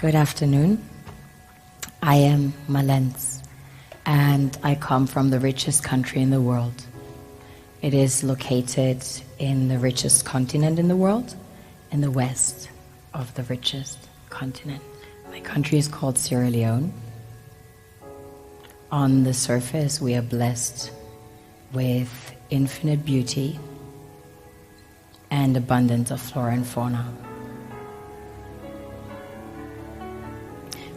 Good afternoon. I am Mallance, and I come from the richest country in the world. It is located in the richest continent in the world, in the west of the richest continent. My country is called Sierra Leone. On the surface, we are blessed with infinite beauty and abundance of flora and fauna,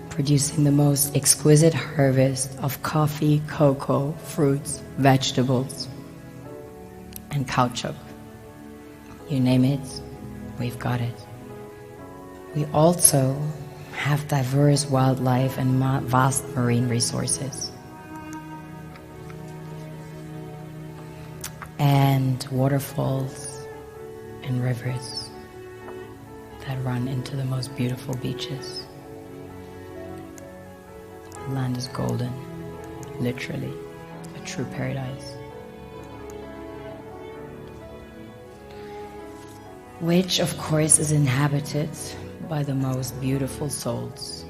producing the most exquisite harvest of coffee, cocoa, fruits, vegetables, and caoutchouc. You name it, we've got it. We also have diverse wildlife and vast marine resources, and waterfalls and rivers that run into the most beautiful beaches. The land is golden, literally, a true paradise. Which, of course, is inhabited by the most beautiful souls.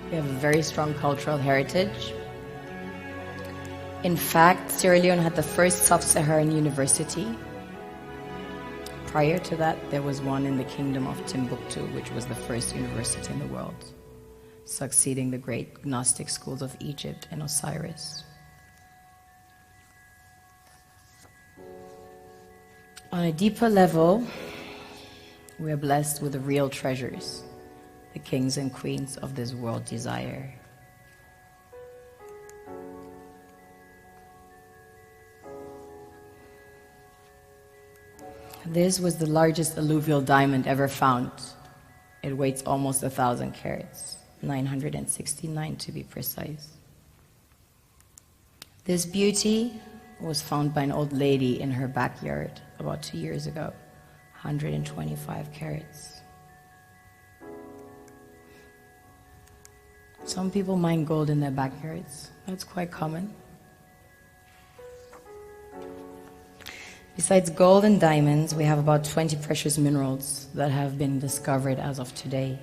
We have a very strong cultural heritage. In fact, Sierra Leone had the first sub-Saharan university. Prior to that, there was one in the kingdom of Timbuktu, which was the first university in the world, succeeding the great Gnostic schools of Egypt and Osiris. On a deeper level, we are blessed with the real treasures the kings and queens of this world desire. This was the largest alluvial diamond ever found. It weighs almost 1,000 carats, 969 to be precise. This beauty was found by an old lady in her backyard about 2 years ago, 125 carats. Some people mine gold in their backyards. That's quite common. Besides gold and diamonds, we have about 20 precious minerals that have been discovered as of today.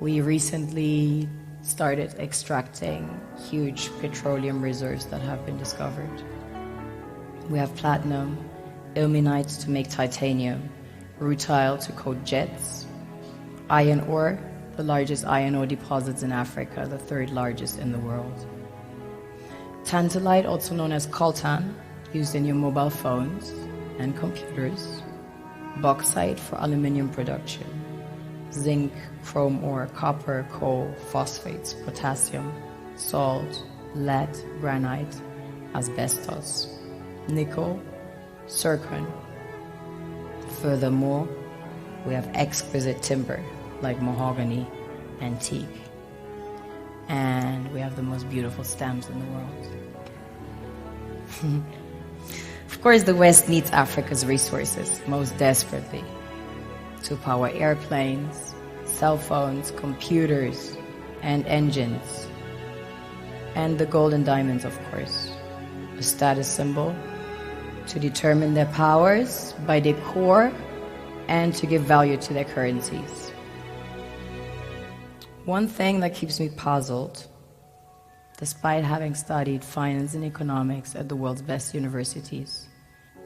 We recently started extracting huge petroleum reserves that have been discovered. We have platinum, ilmenite to make titanium, rutile to coat jets, iron ore, the largest iron ore deposits in Africa, the third largest in the world. Tantalite, also known as coltan, used in your mobile phones and computers. Bauxite for aluminium production. Zinc, chrome ore, copper, coal, phosphates, potassium, salt, lead, granite, asbestos, nickel, zircon. Furthermore, we have exquisite timber like mahogany, antique, and we have the most beautiful stamps in the world. Of course, the West needs Africa's resources most desperately to power airplanes, cell phones, computers, and engines. And the gold and diamonds, of course, a status symbol to determine their powers by their core and to give value to their currencies. One thing that keeps me puzzled, despite having studied finance and economics at the world's best universities,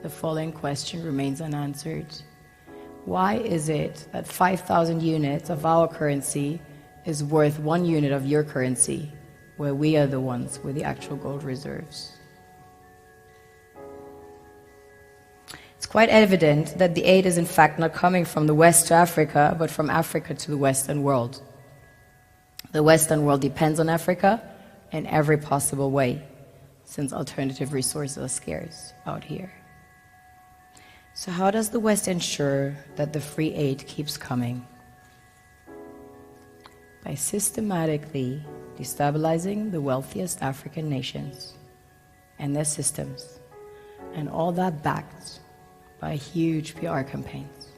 the following question remains unanswered. Why is it that 5,000 units of our currency is worth 1 unit of your currency, where we are the ones with the actual gold reserves? It's quite evident that the aid is in fact not coming from the West to Africa, but from Africa to the Western world. The Western world depends on Africa in every possible way, since alternative resources are scarce out here. So how does the West ensure that the free aid keeps coming? By systematically destabilizing the wealthiest African nations and their systems, and all that backed by huge PR campaigns,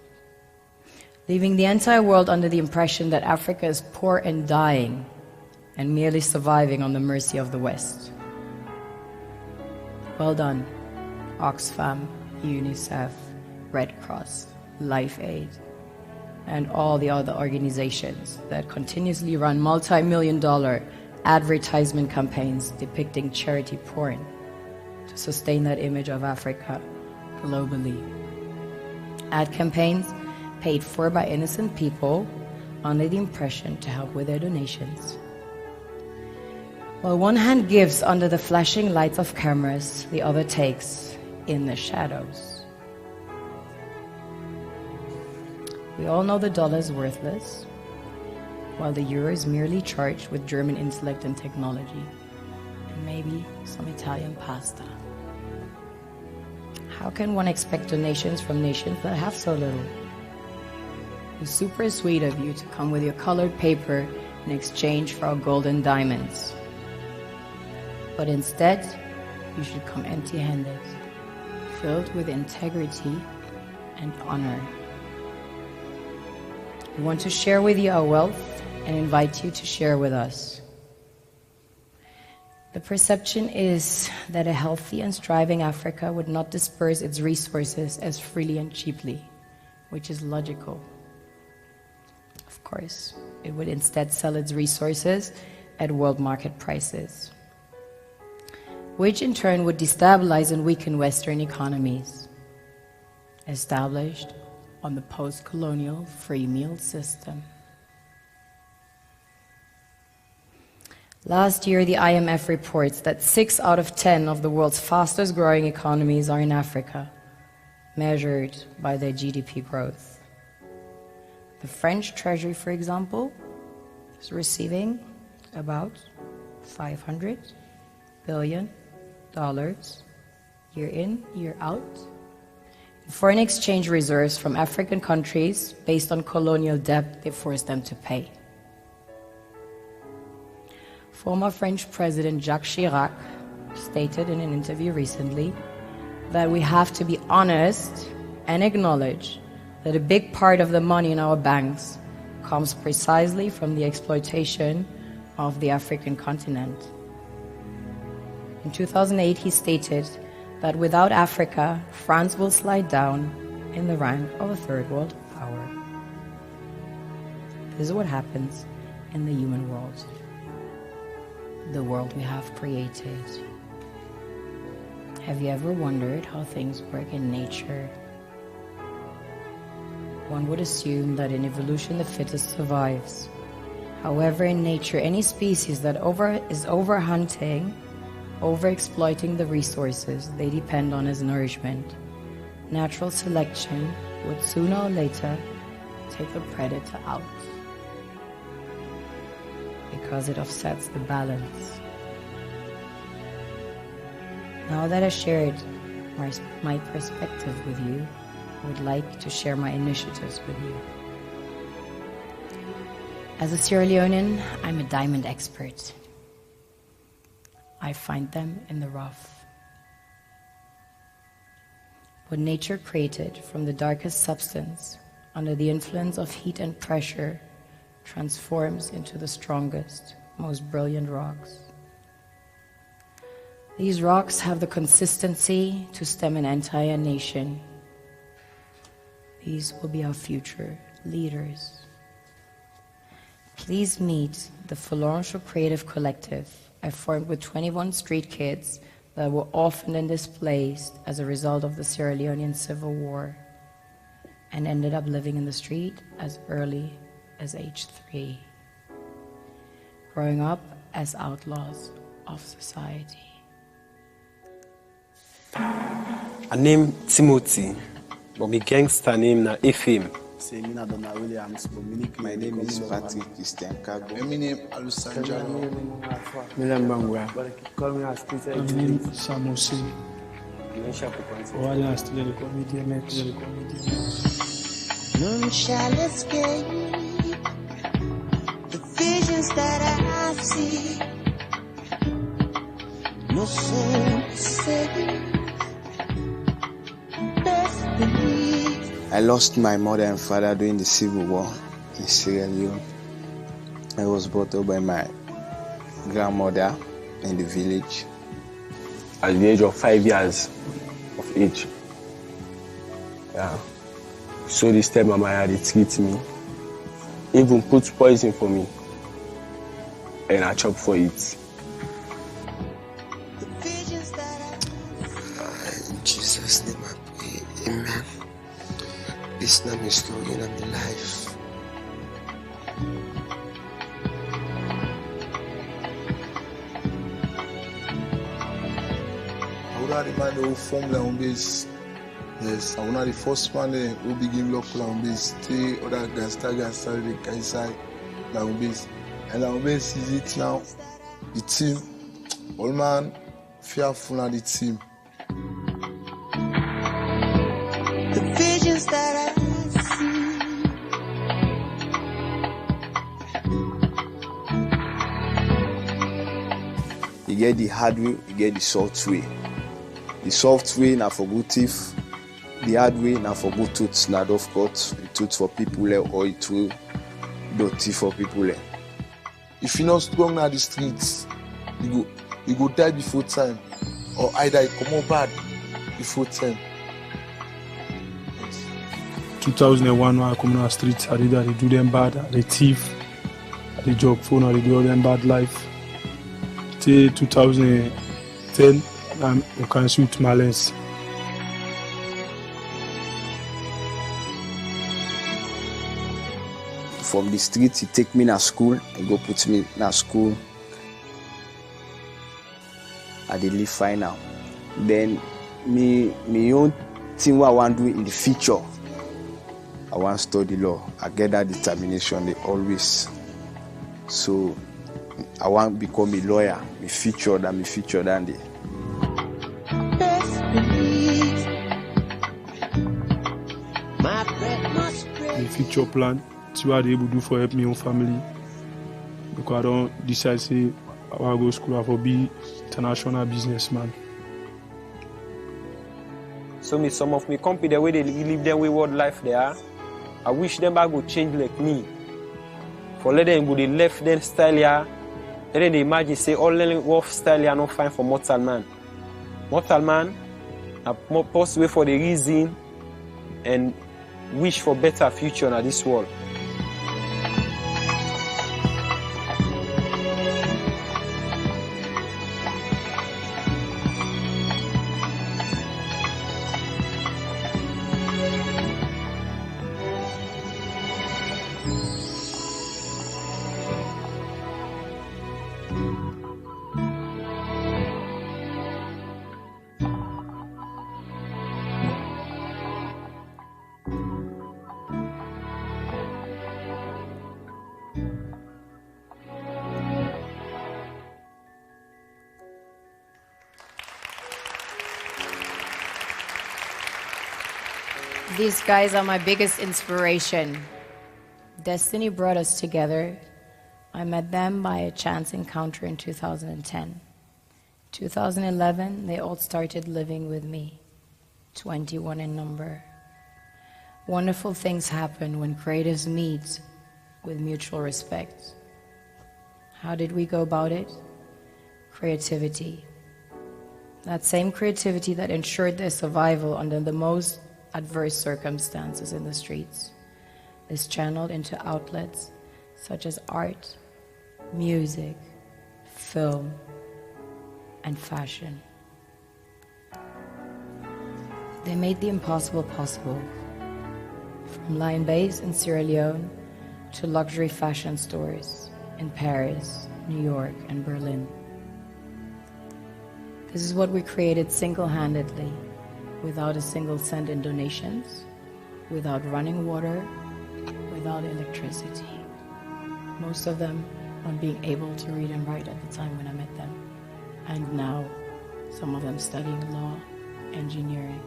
leaving the entire world under the impression that Africa is poor and dying and merely surviving on the mercy of the West. Well done, Oxfam, UNICEF, Red Cross, Life Aid, and all the other organizations that continuously run multi-million-dollar advertisement campaigns depicting charity porn to sustain that image of Africa globally. Ad campaigns paid for by innocent people under the impression to help with their donations. While one hand gives under the flashing lights of cameras, the other takes in the shadows. We all know the dollar is worthless, while the euro is merely charged with German intellect and technology, and maybe some Italian pasta. How can one expect donations from nations that have so little? It's super sweet of you to come with your colored paper in exchange for our gold and diamonds. But instead, you should come empty-handed, filled with integrity and honor. We want to share with you our wealth and invite you to share with us. The perception is that a healthy and striving Africa would not disperse its resources as freely and cheaply, which is logical. Of course, it would instead sell its resources at world market prices, which in turn would destabilize and weaken Western economies, established on the post-colonial free meal system. Last year, the IMF reports that 6 out of 10 of the world's fastest growing economies are in Africa, measured by their GDP growth. The French Treasury, for example, is receiving about $500 billion year in, year out, in foreign exchange reserves from African countries based on colonial debt they forced them to pay. Former French President Jacques Chirac stated in an interview recently that we have to be honest and acknowledge that a big part of the money in our banks comes precisely from the exploitation of the African continent. In 2008, he stated that without Africa, France will slide down in the rank of a third world power. This is what happens in the human world, the world we have created. Have you ever wondered how things work in nature? One would assume that in evolution the fittest survives. However, in nature, any species that is overhunting, overexploiting the resources they depend on as nourishment, natural selection would sooner or later take the predator out, because it offsets the balance. Now that I shared my perspective with you, I would like to share my initiatives with you. As a Sierra Leonean, I'm a diamond expert. I find them in the rough. What nature created from the darkest substance, under the influence of heat and pressure, transforms into the strongest, most brilliant rocks. These rocks have the consistency to stem an entire nation. These will be our future leaders. Please meet the Phalange Creative Collective I formed with 21 street kids that were orphaned and displaced as a result of the Sierra Leonean Civil War and ended up living in the street as early as age 3, growing up as outlaws of society. I name Timothy, but my gangster name na Ephim. My name is Patrick Christian Kago. My name is Alusanja. My name is Samusi. None shall escape the visions that I see. No soul saved. Best believe. I lost my mother and father during the Civil War in Sierra Leone. I was brought up by my grandmother in the village. at the age of 5 years of age. Yeah. So this time my mama had treat me, even put poison for me, and I chop for it. In Jesus' name I pray. Amen. This is not my story and my life. I would not the man who formed their own base. Yes, I would not the first man who begin local on base. Stay other gangster the guy side their own base. And our base is it now. The team, all man fearful of the team. The visions that I see. You get the hard way, you get the soft way. The soft way na for good thief. The hard way na for good tooth. Not of course, the tooth for people or it will dirty for people. If you're not strong na the streets, you go die before time, or either you come out bad before time. 2001 when I come on the streets, I did do them bad, I thief, I job phone, I do all them bad life. Till 2010, I can shoot Mallance. From the street, he take me to school and go put me in school. I did live fine now. Then me own thing what I want to do in the future. I want to study law. I get that determination they always. So I want to become a lawyer. Me future than the. The future plan. See what they able to do for help me own family. Because I don't decide say I want to go to school, I want to be international businessman. So me, some of me company the way they live their wayward life there, I wish them back would change like me. For let them go they left them style here, and then they imagine say all the rough style here not fine for mortal man. Mortal man are more possible for the reason and wish for better future in this world. These guys are my biggest inspiration. Destiny brought us together. I met them by a chance encounter in 2010. 2011, they all started living with me, 21 in number. Wonderful things happen when creatives meet with mutual respect. How did we go about it? Creativity. That same creativity that ensured their survival under the most adverse circumstances in the streets is channeled into outlets such as art, music, film, and fashion. They made the impossible possible, from Lion Base in Sierra Leone to luxury fashion stores in Paris, New York, and Berlin. This is what we created single-handedly, without a single cent in donations, without running water, without electricity. Most of them not being able to read and write at the time when I met them. And now, some of them studying law, engineering,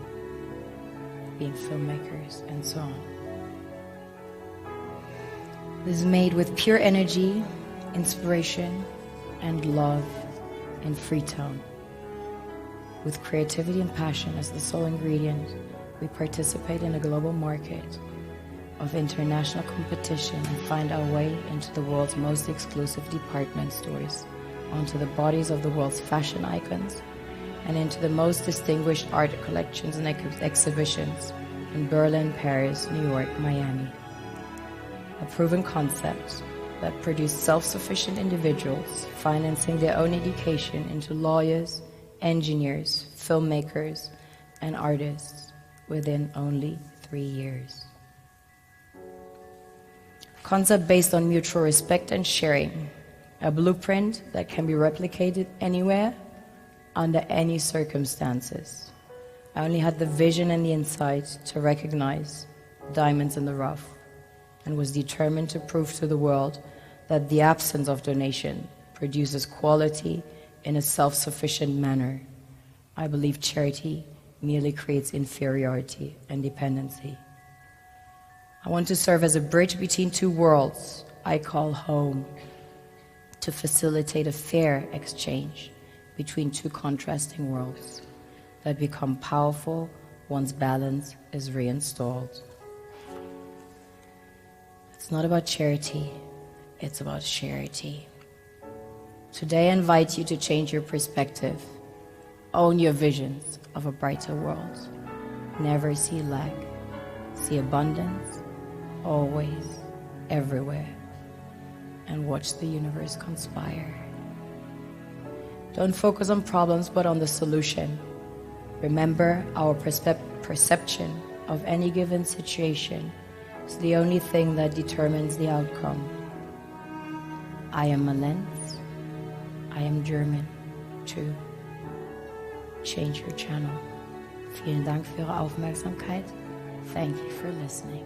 being filmmakers, and so on. This is made with pure energy, inspiration, and love in Freetown. With creativity and passion as the sole ingredient, we participate in a global market of international competition and find our way into the world's most exclusive department stores, onto the bodies of the world's fashion icons, and into the most distinguished art collections and exhibitions in Berlin, Paris, New York, Miami. A proven concept that produced self-sufficient individuals financing their own education into lawyers, engineers, filmmakers, and artists within only 3 years. Concept based on mutual respect and sharing, a blueprint that can be replicated anywhere, under any circumstances. I only had the vision and the insight to recognize diamonds in the rough, and was determined to prove to the world that the absence of donation produces quality in a self-sufficient manner. I believe charity merely creates inferiority and dependency. I want to serve as a bridge between two worlds I call home, to facilitate a fair exchange between two contrasting worlds that become powerful once balance is reinstalled. It's not about charity, it's about charity. Today I invite you to change your perspective. Own your visions of a brighter world. Never see lack. See abundance, always, everywhere. And watch the universe conspire. Don't focus on problems, but on the solution. Remember, our perception of any given situation is the only thing that determines the outcome. I am Mallance. I am German, too. Change your channel. Vielen Dank für Ihre Aufmerksamkeit. Thank you for listening.